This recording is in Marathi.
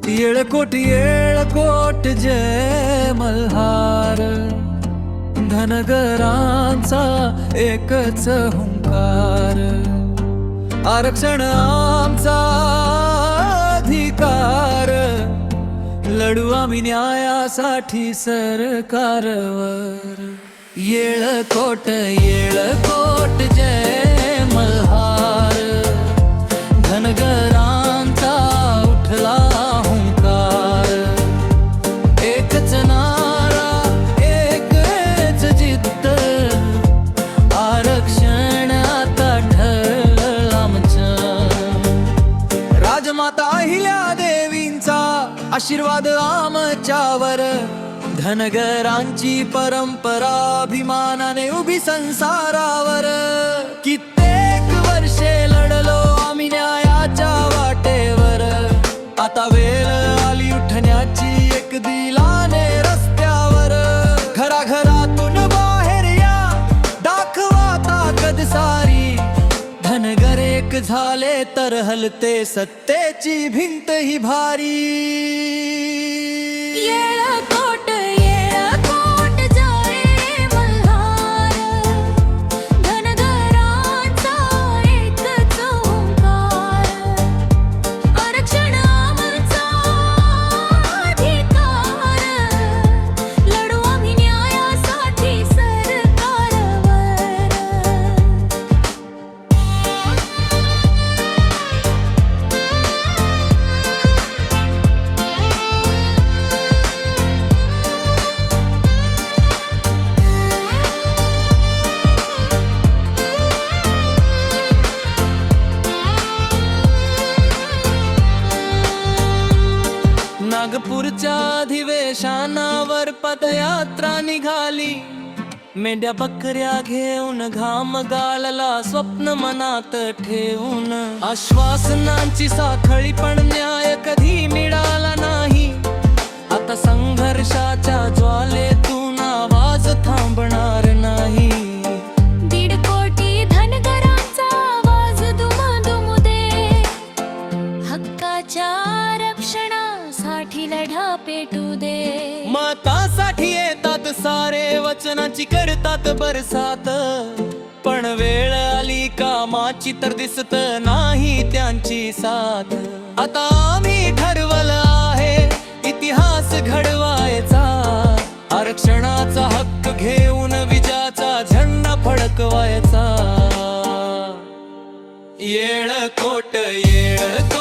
येळकोट येळकोट जय मल्हार, धनगरांचा एकच हुंकार, आरक्षण आमचा अधिकार, लढू आम्ही न्यायासाठी सरकारवर। येळकोट येळकोट जय मल्हार, धनगरांचा उठला हुंकार, एकच नारा एकच जिद्द, आरक्षण आता ठरलं आमचं। राजमाता अहिल्या देवींचा आशीर्वाद आमच्यावर, धनगरांची परंपरा अभिमानाने उभी संसारावर। कित्येक वर्षे लढलो आम्ही न्यायाच्या वाटेवर, आता वेळ आली उठण्याची एक दिलाने रस्त्यावर। घराघरातून बाहेर या, दाखवा ताकद सारी, धनगर एक झाले तर हलते सत्तेची भिंत ही भारी। येळकोट येळकोट जय मल्हार, धनगरांचा एकच हुंकार, आरक्षण आमचा अधिकार, लढू आम्ही न्यायासाठी सरकारवर। नागपूरच्या अधिवेशनावर पदयात्रा निघाली, मेंढ्या बकऱ्या घेऊन घाम गाळला स्वप्न मनात ठेवून। आश्वासनांची साखळी पण न्याय कधी मिळाला नाही, आता संघर्षाच्या ज्वालेतून आवाज थांबणार नाही। 1.5 कोटी धनगरांचा आवाज दुमदुमू दे, हक्काच्या आरक्षणासाठी लढा पेटू दे। मतासाठी येतात सारे, वचनाची करतात बरसात, पण वेळ आली कामाची तर दिसत नाही त्यांची साथ। आता आम्ही ठरवलं आहे इतिहास घडवायचा, आरक्षणाचा हक्क घेऊन विजयाचा झेंडा फडकवायचा। येळकोट येळकोट